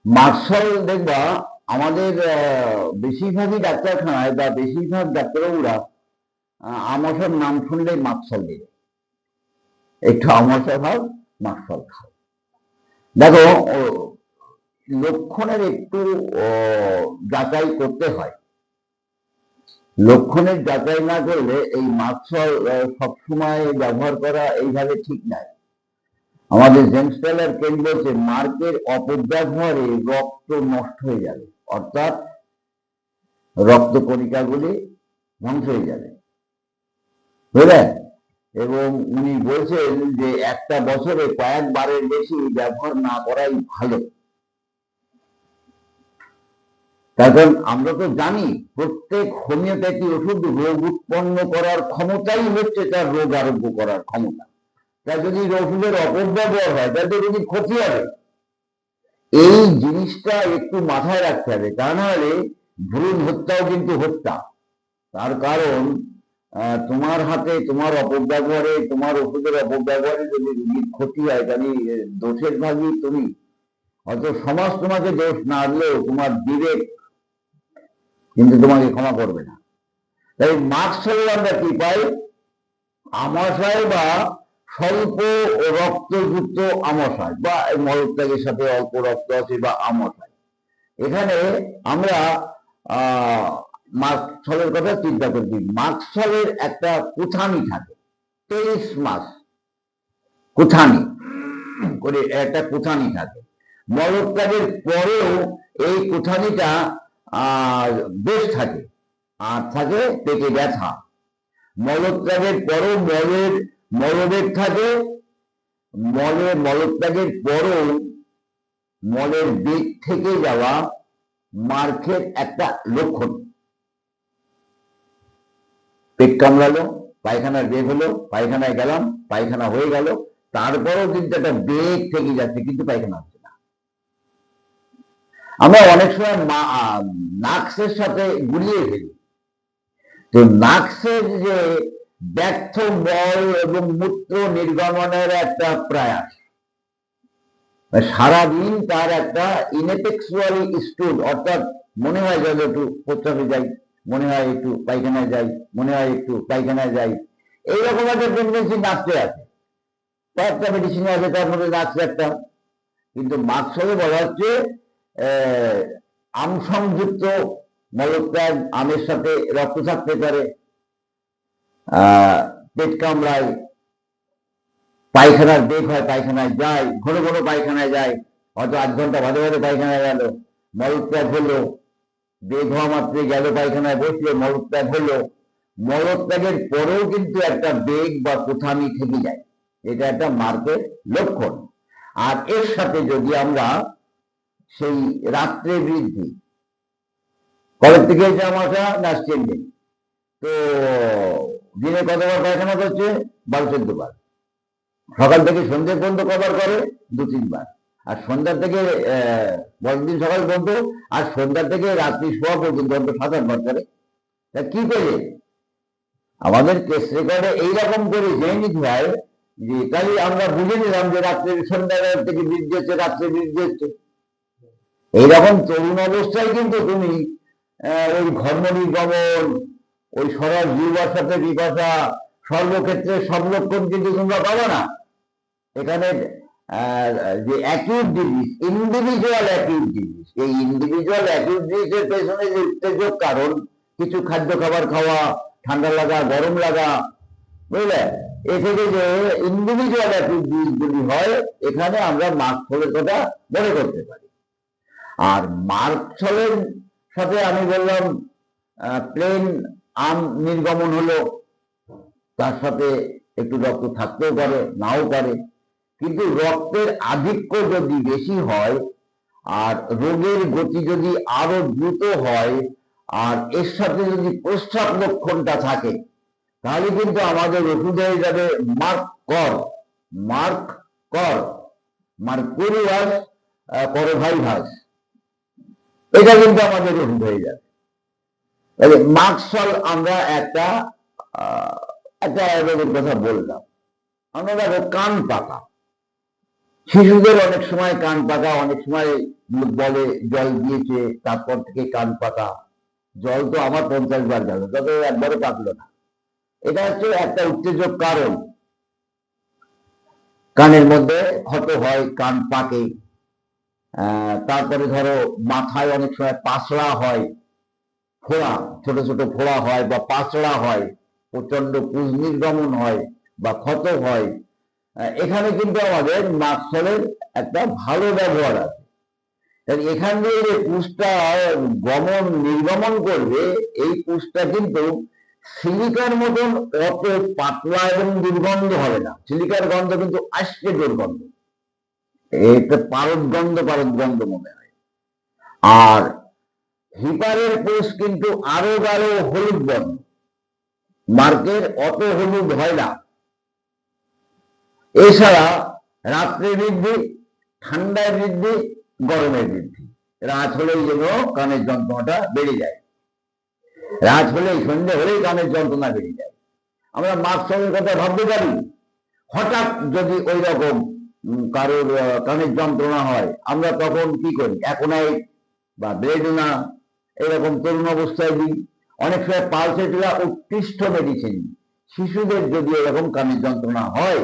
Martial দেখবা আমাদের বেশিরভাগই ডাক্তারখানায় বা বেশিরভাগ ডাক্তারবাবুরা আমাশার নাম শুনলেই মার্শাল দিবে, একটু আমাশা খাও, মার্শাল খাও। দেখো, লক্ষণের একটু যাচাই করতে হয়। লক্ষণের যাচাই না করলে এই মার্শাল সবসময় ব্যবহার করা এইভাবে ঠিক নয়। আমাদের জেমস টেলর কেন বলছে মার্কের অপব্যবহারে রক্ত নষ্ট হয়ে যাবে, অর্থাৎ রক্ত কণিকাগুলি ধ্বংস হয়ে যাবে, বুঝলেন? এবং উনি বলছেন যে একটা বছরে কয়েকবারের বেশি ব্যবহার না করাই ভালো। কারণ আমরা তো জানি প্রত্যেক হোমিওপ্যাথি ওষুধ রোগ উৎপন্ন করার ক্ষমতাই হচ্ছে তার রোগ আরোগ্য করার ক্ষমতা। তা যদি ওষুধের অপব্যবহার হয় তাহলে যদি ক্ষতি হবে, এই জিনিসটা একটু মাথায় রাখতে হবে। তা নাহলে ভ্রূণ হত্যাও কিন্তু হত্যা। তার কারণ তোমার হাতে, তোমার অপব্যবহারে, তোমার ওষুধের অপব্যবহারে যদি রোগীর ক্ষতি হয় তাহলে দোষের ভাগী তুমি। হয়তো সমাজ তোমাকে দোষ না দিলেও তোমার বিবেক কিন্তু তোমাকে ক্ষমা করবে না। তাই মার্শাল আমরা কি পাই? আমাশয় বা স্বল্প রক্তযুক্ত আমাশয় বা মলত্যাগের সাথে অল্প রক্ত আছে বা আমাশয়। এখানে আমরা মার্শালের কথা চিন্তা করছি। মার্শালের একটা কুথানি থাকে, 23 মাস কুথানি করে একটা কুথানি থাকে। মলত্যাগের পরেও এই কুথানিটা বেশ থাকে, আর থাকে পেটে ব্যথা। মলত্যাগের পরও মলবেগ থাকে, মলত্যাগের পরও মলের বেগ থেকে যাওয়া মার্কের একটা লক্ষণ। পেট কামড়ালো, পায়খানার বেগ হলো, পায়খানায় গেলাম, পায়খানা হয়ে গেল, তারপরেও কিন্তু একটা বেগ থেকে যাচ্ছে কিন্তু পায়খানা হচ্ছে না। আমরা অনেক সময় নাক্সের সাথে গুলিয়ে ফেলি। তো নাক্সের যে ব্যর্থ মল এবং মূত্র নির্গমনের একটা প্রয়াস, সারাদিন তার একটা ইনএফেক্সুয়াল স্টুল, অর্থাৎ মনে হয় যেন একটু প্রস্রাবে যাই, মনে হয় একটু পায়খানায় যাই, মনে হয় একটু পায়খানায় যাই, এইরকম একটা টেন্ডেন্সি নাচতে আছে। কয়েকটা মেডিসিন আছে তার মধ্যে নাচতে একটা। কিন্তু মার্শালে বলা হচ্ছে আমসংযুক্ত মলত্যাগ, আমের সাথে রক্ত থাকতে পারে, পেট কামড়ায়, পায়খানার বেগ হয়, পায়খানায় যায়, ঘন ঘন পায়খানায় যায়, হয়তো 8 ঘন্টা বাদে বাদে পায়খানায় গেল, মলত্যাগ হলো, বেগ হওয়া মাত্রই গেল পায়খানায় বসলো, মলত্যাগ হলো। মলত্যাগের পরেও কিন্তু একটা বেগ বা কুথানি থেকে যায়, এটা একটা মার্কের লক্ষণ। আর এর সাথে যদি আমরা সেই রাত্রে বৃদ্ধি, কলের থেকে যে আমাশা না স্টেন্ডিং, তো দিনে কতবার পায়খানা করছে? 12-14 বার। সকাল থেকে সন্ধ্যে পর্যন্ত কবার করে? 2-3 বার। আর সন্ধ্যার থেকে পরের দিন সকাল পর্যন্ত, আর সন্ধ্যার থেকে রাত্রি শোয়া পর্যন্ত 7-8 বার করে। তা কি করে? আমাদের কেস রেকর্ডে এইরকম করে জেনে নিতে হয় যে তাহলে আমরা বুঝে নিলাম যে রাত্রে সন্ধ্যাবেলা থেকে বৃদ্ধি হচ্ছে, রাত্রে বৃদ্ধি হচ্ছে। এইরকম তরুণ অবস্থায় কিন্তু তুমি ওই ঘর্ম নির্গমন, ওই সরল জীবার সাথে বিপাশা, সর্বক্ষেত্রে সব লক্ষণ কিন্তু তোমরা পাবো না। এখানে যে acute disease, individual acute disease, এই ইন্ডিভিজুয়াল অ্যাকিউট ডিজিজের পেছনে যে উত্তেজক কারণ, কিছু খাদ্য খাবার খাওয়া, ঠান্ডা লাগা, গরম লাগা, বুঝলে, এ থেকে যে ইন্ডিভিজুয়াল অ্যাকিউট ডিজিজ যদি হয়, এখানে আমরা মার্শালের কথা মনে করতে পারি। আর মার্শালের সাথে আমি বললাম প্লেন আম নির্গমন হলো, তার সাথে একটু রক্ত থাকতেও পারে, নাও পারে। কিন্তু রক্তের আধিক্য যদি বেশি হয় আর রোগের গতি যদি আরো দ্রুত হয়, আর এর সাথে যদি প্রস্রাব লক্ষণটা থাকে, তাহলে কিন্তু আমাদের ওষুধ হয়ে যাবে মার্কুরিয়াস করোভাইরাস। এটা কিন্তু আমাদের ওষুধ হয়ে যাবে। মার্শাল আমরা একটা রোগের কথা বললাম। আমরা দেখো কান পাকা, শিশুদের অনেক সময় কান পাকা, অনেক সময় বলে জল দিয়েছে, তারপর থেকে কান পাকা। জল তো আমার 50 বার গেল, তবে একবারও পাকলো না। এটা হচ্ছে একটা উত্তেজক কারণ। কানের মধ্যে ক্ষত হয়, কান পাকে। তারপরে ধরো মাথায় অনেক সময় পাঁচড়া হয়, ফোড়া, ছোট ছোট ফোড়া হয় বা পাঁচড়া হয়, প্রচন্ড পুঁজ নির্গমন হয় বা ক্ষত হয়। এখানে কিন্তু আমাদের মাস্কলের একটা ভালো ব্যবহার আছে। এখান দিয়ে যে পুঁজটা গমন নির্গমন করবে, এই পুঁজটা কিন্তু সিলিকার মতন অত পাতলা এবং দুর্গন্ধ হবে না। সিলিকার গন্ধ কিন্তু আজকে দুর্গন্ধ, এটা পারদ গন্ধ মনে হয়। আর হিপারের পুঁজ কিন্তু আরো গাঢ় হলুদ বর্ণ, মার্কের অত হলুদ হয় না। এছাড়া রাত্রে বৃদ্ধি, ঠান্ডায় বৃদ্ধি, গরমের বৃদ্ধি। রাত হলেই যেন কানের যন্ত্রণাটা বেড়ে যায়, রাত হলেই, সন্ধ্যে হলেই কানের যন্ত্রণা বেড়ে যায়। আমরা মাস্কলের কথা ভাবতে পারি। হঠাৎ যদি ওই রকম কারোর কানের যন্ত্রণা হয়, আমরা তখন কি করি? অ্যাকোনাইট বা ব্লেডোনা এরকম তরুণ অবস্থায় দিই। অনেক সময় পালসেটিরা উৎকৃষ্ট মেডিসিন। শিশুদের যদি এরকম কানের যন্ত্রণা হয়,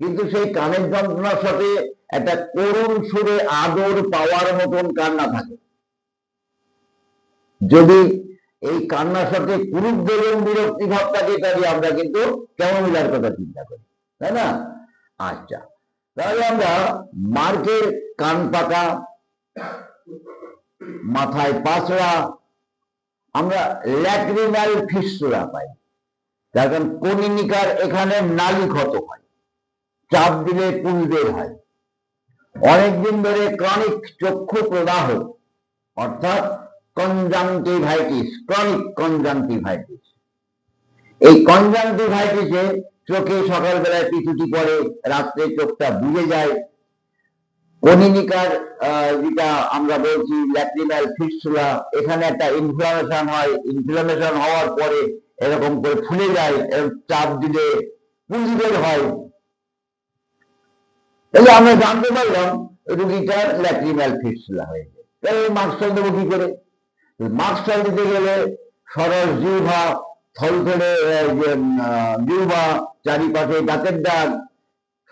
কিন্তু সেই কানের যন্ত্রণার সাথে একটা করুণ সুরে আদর পাওয়ার মতন কান্না থাকে। যদি এই কান্নার সাথে কুরুপ এবং বিরক্তি ভাব থাকে, তাহলে আমরা কিন্তু ক্যামোমিলার কথা চিন্তা করি, তাই না? আচ্ছা, তাহলে আমরা মার্কের কান পাকা, মাথায় পাঁচড়া, আমরা ল্যাক্রিমাল ফিস্টুলা পাই। তার কারণ কনিনিকার এখানে নালী ক্ষত হয়, চাপ দিলে পুঁজ বের হয়। অনেকদিন ধরে ক্রনিক চক্ষু প্রদাহ, অর্থাৎ কনজাংটিভাইটিস, ক্রনিক কনজাংটিভাইটিস। এই কনজাংটিভাইটিসে চোখে সকালবেলায় পিছুটি পড়ে, রাত্রে চোখটা বুজে যায়। কনিনিকার যেটা আমরা বলছি ল্যাক্রিমাল ফিস্টুলা, এখানে একটা ইনফ্লামেশন হয়। ইনফ্লামেশন হওয়ার পরে এরকম করে ফুলে যায়, চাপ দিলে পুঁজ বের হয়। তাহলে আমরা জানতে পারলাম রুগীটার ল্যাক্রিমাল ফিস্টুলা হয়েছে। তাহলে মাস্কল দেবো কি করে? মাস্কল দিতে গেলে সরস জিহ্বা, থলথলে জিহ্বা, চারিপাশে দাঁতের দাগ,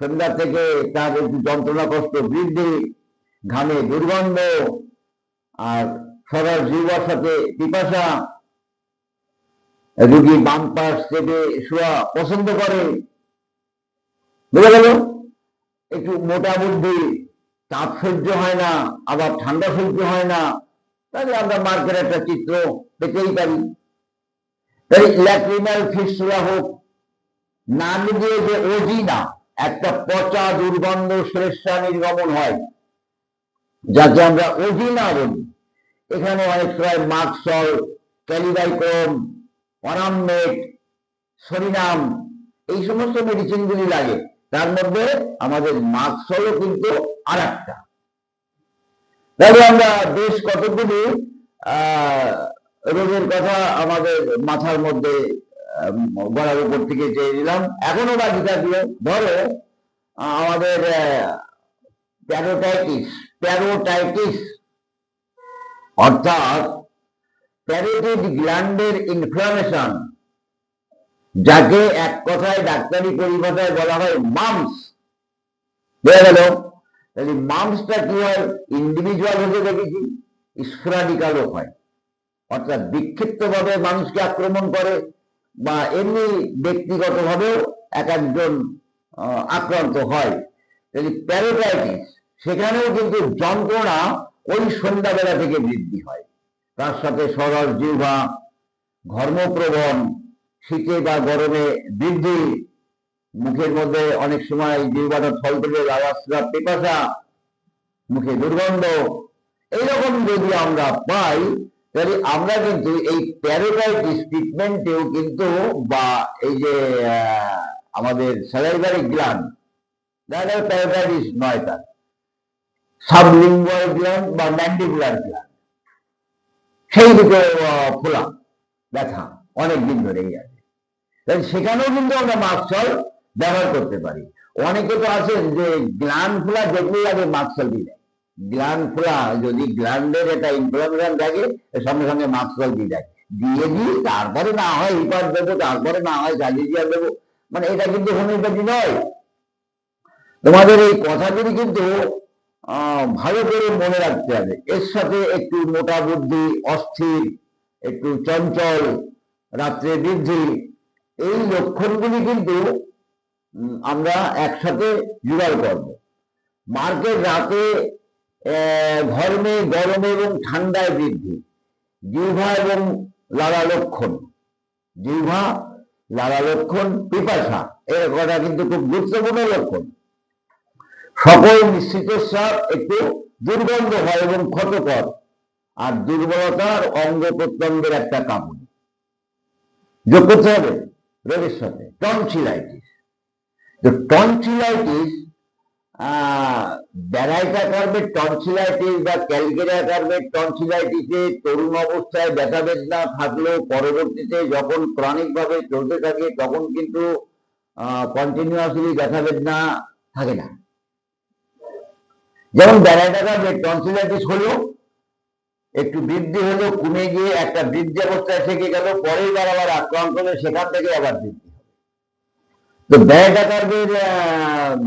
সন্ধ্যা থেকে তার একটু যন্ত্রণা কষ্ট বৃদ্ধি, ঘামে দুর্গন্ধ, আর সরস জিহ্বার সাথে পিপাসা। রুগী বাম পাশ থেকে শোয়া পছন্দ করে, বুঝা গেল? একটু মোটা বুদ্ধি, তাপ সহ্য হয় না, আবার ঠান্ডা সহ্য হয় না। তাহলে আমরা মার্কের একটা চিত্র পেতেই পারি। তাই ল্যাক্রিমাল ফিস্টুলা হোক, নাক দিয়ে যে ওজিনা, একটা পচা দুর্গন্ধ শ্লেষ্মা নির্গমন হয়, যাকে আমরা ওজিনা বলি। এখানে অনেক সময় মাক্সল, ক্যালিডাইকোম, অরামমেট, সরিনাম, এই সমস্ত মেডিসিনগুলি লাগে। তার মধ্যে আমাদের মাক্সলও কিন্তু আর একটা। তাহলে আমরা বেশ কতগুলি রোগের কথা আমাদের মাথার মধ্যে গলার উপর থেকে চেয়ে দিলাম। এখনো বাকি থাকলো, ধরো আমাদের প্যারোটাইটিস, অর্থাৎ প্যারোটিড গ্ল্যান্ডের ইনফ্লামেশন, যাকে এক কথায় ডাক্তারি পরিভাষায় বলা হয় মামস। বোঝা গেল? তাহলে মামসটা কি হয়? ইন্ডিভিজুয়াল হতে দেখেছি, স্পোরাডিক্যালও হয়, অর্থাৎ বিক্ষিপ্ত ভাবে মানুষকে আক্রমণ করে, বা এমনি ব্যক্তিগত ভাবেও এক একজন আক্রান্ত হয়। তাহলে প্যারোটাইটিস, সেখানেও কিন্তু যন্ত্রণা ওই সন্ধ্যাবেলা থেকে বৃদ্ধি হয়। তার সাথে সরল জিহ্বা, ঘর্মপ্রবণ, শীতে বা গরমে বৃদ্ধি, মুখের মধ্যে অনেক সময় জিহ্বাটা থলথলে, লালাস্রাব, পিপাসা, মুখে দুর্গন্ধ। এইরকম যদি আমরা পাই, তাহলে আমরা কিন্তু এই প্যারোটাইটিস ট্রিটমেন্টেও কিন্তু, বা এই যে আমাদের স্যালাইভারি গ্ল্যান্ড, প্যারোটাইটিস নয়, তার সাবলিঙ্গুয়াল গ্ল্যান্ড বা ম্যান্ডিবুলার গ্ল্যান্ড, সেই দিকে ফোলা, ব্যথা অনেকদিন ধরেই আছে। তাহলে সেখানেও কিন্তু আমরা মাস্কল ব্যবহার করতে পারি। অনেকে তো আছেন যে গ্ল্যান্ড ফোলা দেখলেই আগে মাস্কল দিয়ে দেয়, গ্ল্যান্ড খোলা, যদি গ্ল্যান্ডের একটা ইনফ্লামেশন থাকে সঙ্গে সঙ্গে মাস্কল দিয়ে দেয়, দিয়ে দিই তারপরে না হয় হিপার দেবো, তারপরে না হয় জালিজিয়া দেবো। মানে এটা কিন্তু হোমিওপ্যাথি নয়। তোমাদের এই কথাগুলি কিন্তু ভালো করে মনে রাখতে হবে। এর সাথে একটু মোটা বুদ্ধি, অস্থির, একটু চঞ্চল, রাত্রে বৃদ্ধি, এই লক্ষণগুলি কিন্তু আমরা একসাথে জোগাড় করব। মার্কের রাতে ঘর্মে, গরমে এবং ঠান্ডায় বৃদ্ধি, জিহ্বা এবং লালা লক্ষণ, জিহ্বা, লালা লক্ষণ, পিপাসা, এর কথা কিন্তু খুব গুরুত্বপূর্ণ লক্ষণ। সকল মিশ্রিত স্রাব একটু দুর্গন্ধ হয় এবং ক্ষতকর, আর দুর্বলতার অঙ্গ প্রত্যঙ্গের একটা কাঁপুনি যোগ করতে হবে রোগের সাথে। টনসিলাইটিস, তো টনসিলাইটিস ব্যারাইটা কার্ভের টনসিলাইটিস বা ক্যালকেরিয়া কার্ভের টনসিলাইটিসে তরুণ অবস্থায় ব্যথা বেদনা থাকলেও পরবর্তীতে যখন ক্রনিক ভাবে চলতে থাকে তখন কিন্তু কন্টিনিউয়াসলি ব্যথা বেদনা থাকে না। যেমন ব্যারাইটা কার্ভের টনসিলাইটিস হলো, একটু বৃদ্ধি হলো, কমে গিয়ে একটা বৃদ্ধি অবস্থায় থেকে গেল, পরের বার আবার আক্রান্ত হলে সেখান থেকে আবার বৃদ্ধি। তো ব্যারাইটা কার্ভের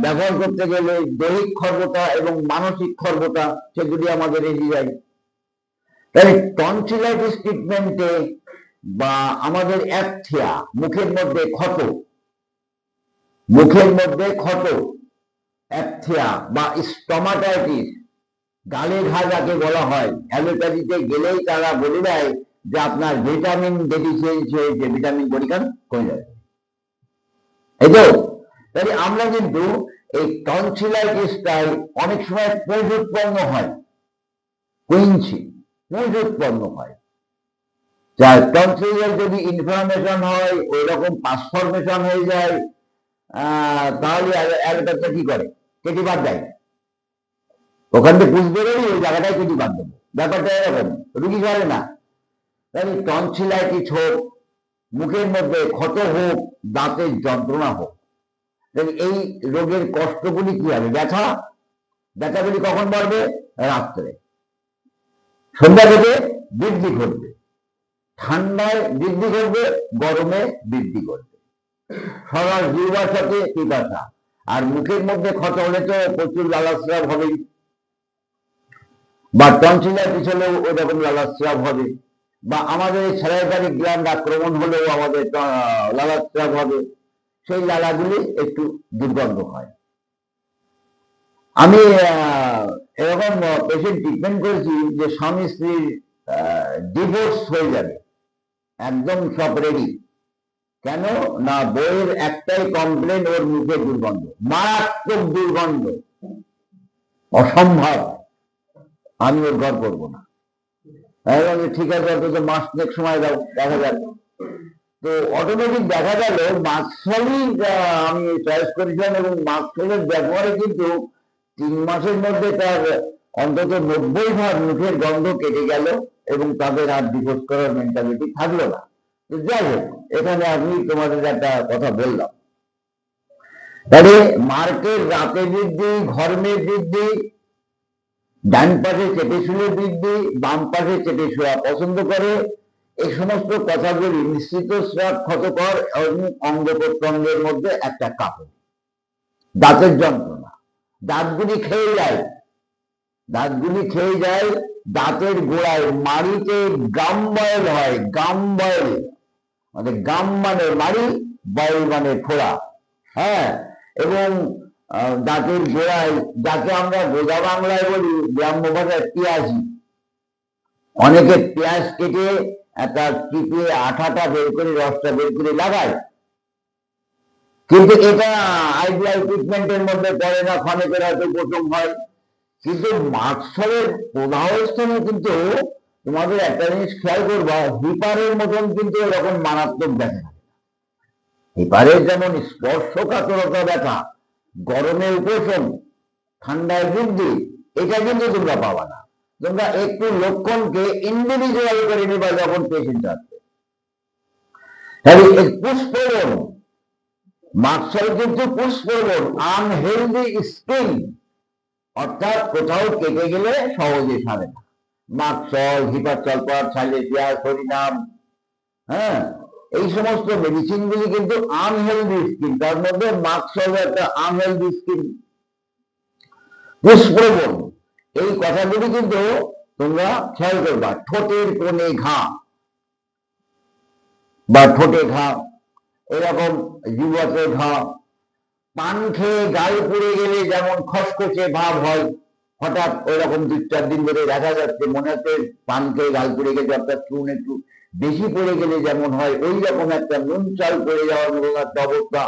ব্যবহার করতে গেলে দৈহিক খর্বতা এবং মানসিক খর্বতা সেগুলি আমাদের এড়িয়ে যায়। তাই টনসিলাইটিস ট্রিটমেন্টে বা আমাদের অ্যাপথিয়া, মুখের মধ্যে ক্ষত, মুখের মধ্যে ক্ষত, অ্যাপথিয়া বা স্টোমাটাইটিস, গালে ঘা যাকে বলা হয়, অ্যালোপ্যাথিতে গেলেই তারা বলে দেয় যে আপনার ভিটামিন ডেফিসিয়েন্সি হয়েছে, ভিটামিন পরিমাণ কমে যাবে। এই তো তাই আমরা কিন্তু এই টনসিলাইটিসটাই অনেক সময় পুঁজ উৎপন্ন হয়, কুইন্সি পুঁজ উৎপন্ন হয়। টনসিলের যদি ইনফ্লামেশন হয়, ওই রকম পাসফরমেশন হয়ে যায়, তাহলে অ্যালোপ্যাথিটা কি করে, কেটে বাদ দেয়। ওখান থেকে পুঁজ বেরোলেই ওই জায়গাটায় কেটে বাদ দেবো, ব্যাপারটা এরকম, রুগী করে না। তাই টনসিলাইটিস হোক, মুখের মধ্যে ক্ষত হোক, দাঁতের যন্ত্রণা হোক, এই রোগের কষ্টগুলি কি হবে, ব্যথাগুলি কখন বাড়বে, রাত্রে, সন্ধ্যা থেকে বৃদ্ধি ঘটবে, ঠান্ডায় বৃদ্ধি ঘটবে, গরমে বৃদ্ধি ঘটবে, সবার জিহ্বার সাথে পিপাসা। আর মুখের মধ্যে ক্ষত হলে তো প্রচুর লালাস্রাব হবে, বা টনসিলাইটিস হলেও ওই রকম লালাস্রাব হবে, বা আমাদের স্যালাইভারি গ্ল্যান্ড আক্রমণ হলেও আমাদের লালাস্রাব হবে, সেই লালাগুলি একটু দুর্গন্ধ হয়। আমি এরকম পেশেন্ট ট্রিটমেন্ট করেছি যে স্বামী স্ত্রীর ডিভোর্স হয়ে যাবে, একদম সব রেডি, কেন না বইয়ের একটাই কমপ্লেন, ওর মুখে দুর্গন্ধ, মারাত্মক দুর্গন্ধ, অসম্ভব, আমি ওর ঘর করবো না। ঠিক আছে, অন্তত মাস নেক সময় দাও, দেখা যাক। তো অটোমেটিক দেখা গেল মাস্কলি আমি চয়েস করেছিলাম, এবং মাস্কলের ব্যবহারে কিন্তু 3 মাসের মধ্যে তার অন্তত 90% মুখের গন্ধ কেটে গেল, এবং তাদের আর ডিভোর্স করার মেন্টালিটি থাকলো না। যাই হোক, এখানে আমি তোমাদের একটা কথা বললাম। তাহলে মার্কের রাতে বৃদ্ধি, ঘর্মে বৃদ্ধি, ডান পাশে চেপে শুয়ে বৃদ্ধি, বাম পাশে চেপে শোয়া পছন্দ করে, এই সমস্ত কথাগুলি মিশ্রিত স্রাব, ক্ষতকর এবং অঙ্গ প্রত্যঙ্গের মধ্যে একটা কাপড়, দাঁতের যন্ত্রণা, দাঁতগুলি খেয়ে যায়, দাঁতগুলি খেয়ে যায়, দাঁতের গোড়ায় মাড়িতে গাম বয়েল হয়, গাম বয়েল মানে গাম মানে মাড়ি, বয়েল মানে ফোড়া, হ্যাঁ, এবং দাঁতের গোড়ায়, যাকে আমরা গোদা বাংলায় বলি, গ্রাম্য ভাষায় পেঁয়াজি, অনেকে পেঁয়াজ কেটে একটা টিপে আঠাটা বের করে, রসটা বের করে লাগায়, কিন্তু এটা আইডিয়াল ট্রিটমেন্টের মধ্যে পড়ে না, ক্ষণিকের হয়তো প্রথম হয়। কিন্তু মাস্কলের প্রদাহ স্থানে কিন্তু তোমাদের একটা জিনিস খেয়াল করবা, হিপারের মতন কিন্তু এরকম মারাত্মক ব্যথা থাকে। হিপারের যেমন স্পর্শকাতরতা ব্যথা, গরমে উপশম, ঠান্ডায় বৃদ্ধি, এটা কিন্তু তোমরা পাবা না। তোমরা একটু লক্ষণকে ইন্ডিভিজুয়াল করে নিবা যখন পেশেন্ট আসবে। তাহলে পুষ্পবন, মাস্কল কিন্তু পুষ্পবন, আনহেলদি স্কিন, অর্থাৎ কোথাও কেটে গেলে সহজে সারে না। মাকসল, হিপারসালফার, সাইলেসিয়াস, হরিনাম, হ্যাঁ, এই সমস্ত মেডিসিন গুলি কিন্তু আনহেলদি স্কিন। তার মধ্যে মাকসল একটা আনহেলদি স্কিন, দুষ্প্রবণ। এই কথাগুলি কিন্তু তোমরা খেয়াল করবা। ঠোঁটের কোণে ঘা বা ঠোঁটে ঘা, এরকম জিহ্বাতে ঘা, পান খেয়ে গাল পুড়ে গেলে যেমন খসখসে ভাব হয়, হঠাৎ ওইরকম 2-4 দিন ধরে দেখা যাচ্ছে, মনে হচ্ছে পান খেয়ে গাল পুড়ে গেছে, অর্থাৎ চুন একটু বেশি পড়ে গেলে যেমন হয়, ওই রকম একটা নুন চাল পড়ে যাওয়ার মতো একটা অবস্থা,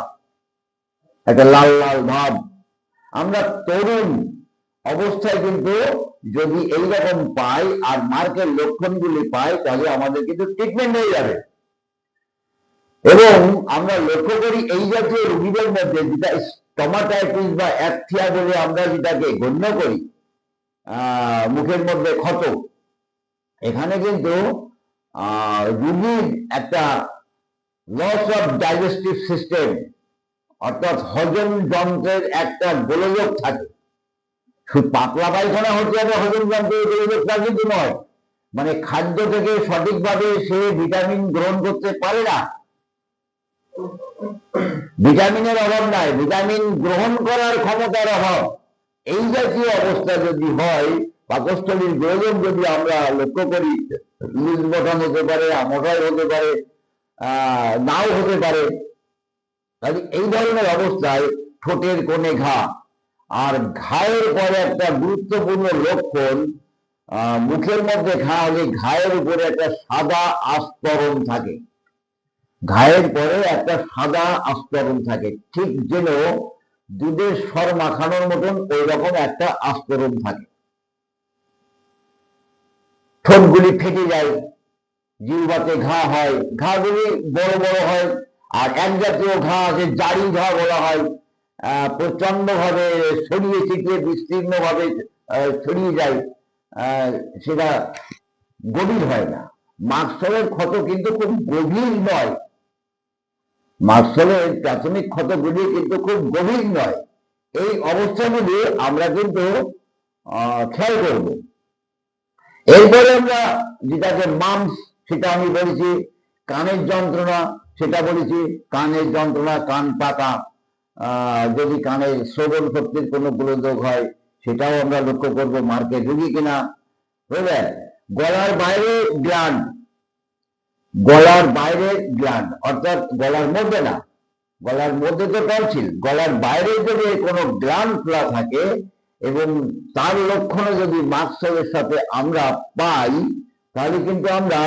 একটা লাল লাল ভাব। আমরা তরুণ অবস্থায় কিন্তু যদি এইরকম পাই আর মার্কের লক্ষণগুলি পাই, তাহলে আমাদের কিন্তু ট্রিটমেন্ট হয়ে যাবে। এবং আমরা লক্ষ্য করি এই জাতীয় রোগীদের মধ্যে, যেটা স্টোমাটাইটিস বা অ্যাপথিয়া বলে আমরা যেটাকে গণ্য করি, মুখের মধ্যে ক্ষত, এখানে কিন্তু রোগীর একটা লস অফ ডাইজেস্টিভ সিস্টেম, অর্থাৎ হজম যন্ত্রের একটা গোলযোগ থাকে। শুধু পাতলা পায়খানা হচ্ছে একটা হজম যন্ত্রের গোলযোগ তা কিন্তু নয়, মানে খাদ্য থেকে সঠিকভাবে সে ভিটামিন গ্রহণ করতে পারে না। ভিটামিনের অভাব নাই, ভিটামিন গ্রহণ করার ক্ষমতার অভাব। এই জাতীয় অবস্থা যদি হয়, পাকস্থলীর গোলযোগ যদি আমরা লক্ষ্য করি, লুজ বটন হতে পারে, আমোটাই হতে পারে, নাও হতে পারে, তাহলে এই ধরনের অবস্থায় ঠোঁটের কোণে ঘা, আর ঘায়ের পরে একটা গুরুত্বপূর্ণ লক্ষণ, মুখের মধ্যে ঘা হলে ঘায়ের উপরে একটা সাদা আস্তরণ থাকে। ঘায়ের পরে একটা সাদা আস্তরণ থাকে, ঠিক যেন দুধের সর মাখানোর মতন ওই রকম একটা আস্তরণ থাকে। ঠোঁটগুলি ফেটে যায়, জিহ্বাতে ঘা হয়, ঘাগুলি বড় বড় হয়। আর এক জাতীয় ঘা আছে, জারি ঘা বলা হয়, প্রচন্ড ভাবে ছড়িয়ে ছিটিয়ে বিস্তীর্ণ ভাবে ছড়িয়ে যায়, সেটা গভীর হয় না। মাকসলের ক্ষত কিন্তু খুব গভীর নয়, মাকসলের প্রাথমিক ক্ষতগুলি কিন্তু খুব গভীর নয়। এই অবস্থাগুলি আমরা কিন্তু খেয়াল করব। এরপরে আমরা যেটাকে মাম্পস, সেটা আমি বলেছি। কানের যন্ত্রণা, সেটা বলেছি। কানের যন্ত্রণা, কান পাকা, যদি কানের শ্রবণ শক্তির কোনো গোলযোগ হয়, সেটাও আমরা লক্ষ্য করব মার্কেট রোগী কিনা, বুঝলেন। গলার বাইরে গ্ল্যান্ড, গলার বাইরে গ্ল্যান্ড, অর্থাৎ গলার মধ্যে না, গলার মধ্যে তো টনসিল, গলার বাইরে যদি কোনো গ্ল্যান্ড খোলা থাকে এবং তার লক্ষণে যদি মাকসলের সাথে আমরা পাই, তাহলে কিন্তু আমরা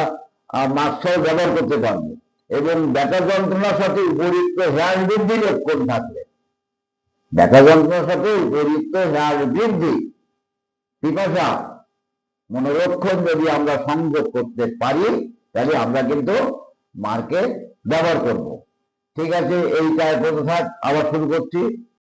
মাকসল ব্যবহার করতে পারবো। এবং ব্যথা যন্ত্রণার সাথে উপরিক্ত হেয়ার বৃদ্ধি লক্ষণ থাকলে, ব্যথা যন্ত্রণার সাথে উপরিক্ত হেয়ার বৃদ্ধি, পিপাসা, মনোলক্ষণ যদি আমরা সংযোগ করতে পারি, তাহলে আমরা কিন্তু মার্কেট ব্যবহার করব। ঠিক আছে, এইটা থাক, আবার শুরু করছি।